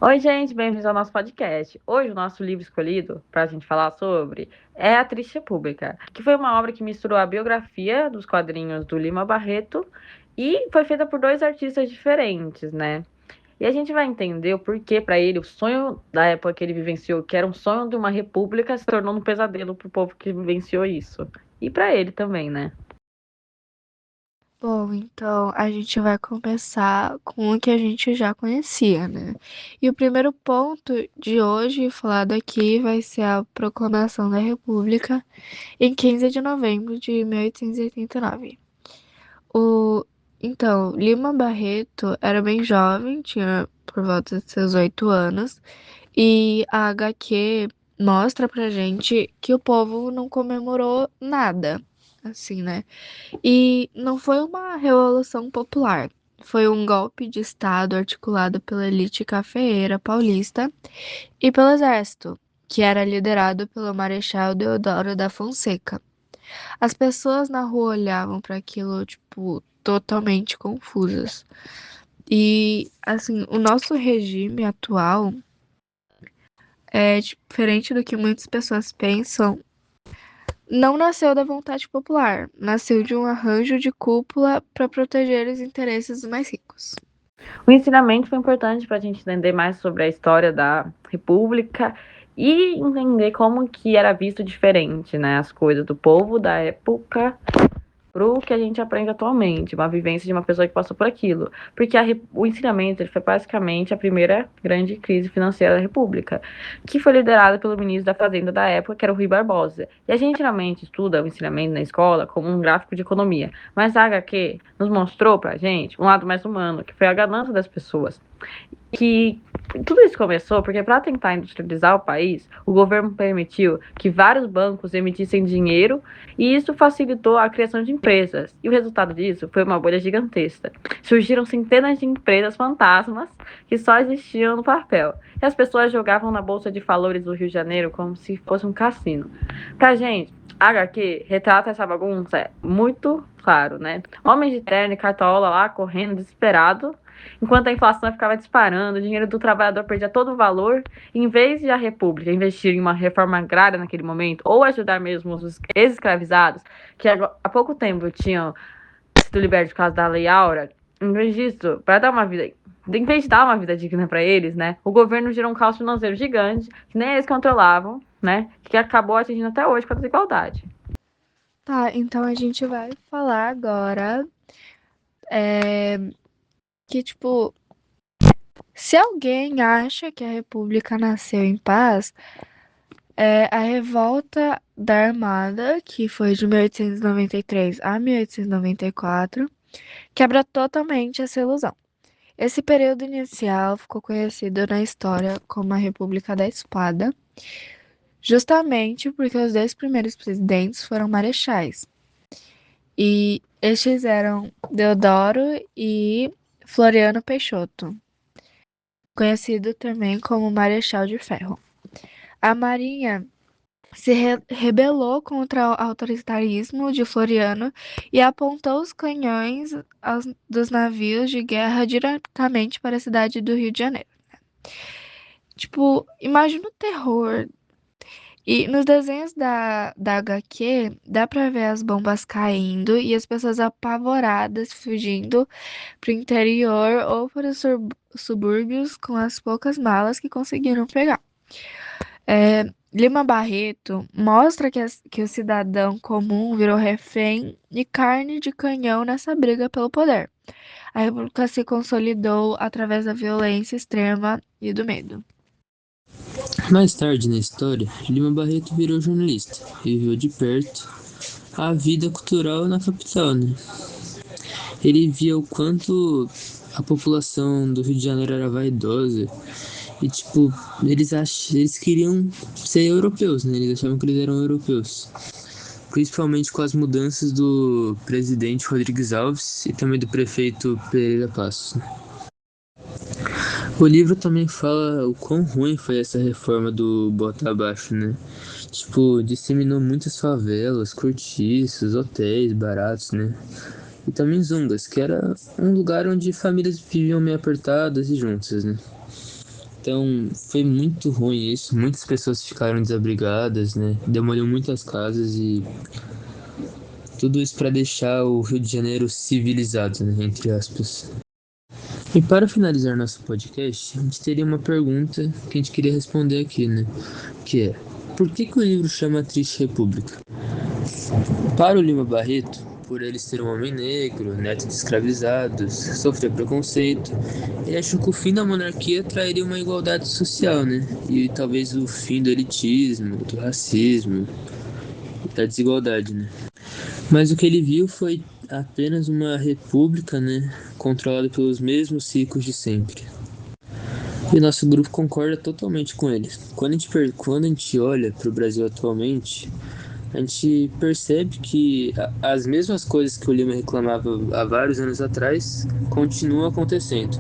Oi, gente, bem-vindos ao nosso podcast. Hoje, o nosso livro escolhido para a gente falar sobre é A Triste República, que foi uma obra que misturou a biografia dos quadrinhos do Lima Barreto e foi feita por dois artistas diferentes, né? E a gente vai entender o porquê, para ele, o sonho da época que ele vivenciou, que era um sonho de uma república, se tornou um pesadelo para o povo que vivenciou isso. E para ele também, né? Bom, então a gente vai começar com o que a gente já conhecia, né? E o primeiro ponto de hoje, falado aqui, vai ser a Proclamação da República em 15 de novembro de 1889. O... Então, Lima Barreto era bem jovem, tinha por volta de seus 8 anos, e a HQ mostra pra gente que o povo não comemorou nada, assim, né? E não foi uma revolução popular. Foi um golpe de Estado articulado pela elite cafeeira paulista e pelo exército, que era liderado pelo Marechal Deodoro da Fonseca. As pessoas na rua olhavam para aquilo, tipo, totalmente confusas. E, assim, o nosso regime atual é diferente do que muitas pessoas pensam. Não nasceu da vontade popular, nasceu de um arranjo de cúpula para proteger os interesses dos mais ricos. O ensinamento foi importante para a gente entender mais sobre a história da República e entender como que era visto diferente, né, as coisas do povo da época pro que a gente aprende atualmente, uma vivência de uma pessoa que passou por aquilo. Porque o ensinamento ele foi basicamente a primeira grande crise financeira da República, que foi liderada pelo ministro da Fazenda da época, que era o Rui Barbosa. E a gente geralmente estuda o ensinamento na escola como um gráfico de economia, mas a HQ nos mostrou pra gente um lado mais humano, que foi a ganância das pessoas, que tudo isso começou porque, para tentar industrializar o país, o governo permitiu que vários bancos emitissem dinheiro e isso facilitou a criação de empresas. E o resultado disso foi uma bolha gigantesca. Surgiram centenas de empresas fantasmas que só existiam no papel. E as pessoas jogavam na Bolsa de Valores do Rio de Janeiro como se fosse um cassino. Pra gente, a HQ retrata essa bagunça muito claro, né? Homens de terno e cartola lá correndo desesperado enquanto a inflação ficava disparando, o dinheiro do trabalhador perdia todo o valor, e em vez de a República investir em uma reforma agrária naquele momento, ou ajudar mesmo os ex-escravizados, que há pouco tempo tinham sido libertos por causa da Lei Áurea, em vez disso, para dar uma vida em vez de dar uma vida digna para eles, né, o governo gerou um caos financeiro gigante que nem eles controlavam, né, que acabou atingindo até hoje com a desigualdade. Tá, então a gente vai falar agora que, tipo, se alguém acha que a República nasceu em paz, a revolta da Armada, que foi de 1893 a 1894, quebra totalmente essa ilusão. Esse período inicial ficou conhecido na história como a República da Espada, justamente porque os dois primeiros presidentes foram marechais. E estes eram Deodoro e Floriano Peixoto, conhecido também como Marechal de Ferro. A Marinha se rebelou contra o autoritarismo de Floriano e apontou os canhões dos navios de guerra diretamente para a cidade do Rio de Janeiro. Tipo, imagina o terror. E nos desenhos da HQ, dá pra ver as bombas caindo e as pessoas apavoradas fugindo pro interior ou para os subúrbios com as poucas malas que conseguiram pegar. Lima Barreto mostra que o cidadão comum virou refém e carne de canhão nessa briga pelo poder. A República se consolidou através da violência extrema e do medo. Mais tarde na história, Lima Barreto virou jornalista e viveu de perto a vida cultural na capital, né? Ele via o quanto a população do Rio de Janeiro era vaidosa e, tipo, eles queriam ser europeus, né? Eles achavam que eles eram europeus. Principalmente com as mudanças do presidente Rodrigues Alves e também do prefeito Pereira Passos, né? O livro também fala o quão ruim foi essa reforma do bota abaixo, né? Tipo, disseminou muitas favelas, cortiços, hotéis baratos, né? E também Zungas, que era um lugar onde famílias viviam meio apertadas e juntas, né? Então, foi muito ruim isso. Muitas pessoas ficaram desabrigadas, né? Demoliu muitas casas e tudo isso para deixar o Rio de Janeiro civilizado, né? Entre aspas. E para finalizar nosso podcast, a gente teria uma pergunta que a gente queria responder aqui, né? Que é: por que que o livro chama Triste República? Para o Lima Barreto, por ele ser um homem negro, neto de escravizados, sofrer preconceito, ele achou que o fim da monarquia traria uma igualdade social, né? E talvez o fim do elitismo, do racismo, da desigualdade, né? Mas o que ele viu foi apenas uma república, né? Controlada pelos mesmos ricos de sempre. E nosso grupo concorda totalmente com ele. Quando a gente olha para o Brasil atualmente, a gente percebe que as mesmas coisas que o Lima reclamava há vários anos atrás continuam acontecendo.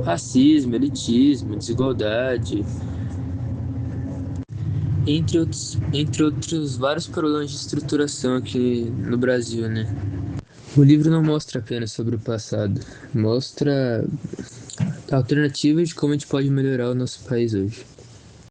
Racismo, elitismo, desigualdade, entre outros vários problemas de estruturação aqui no Brasil, né? O livro não mostra apenas sobre o passado, mostra alternativas de como a gente pode melhorar o nosso país hoje.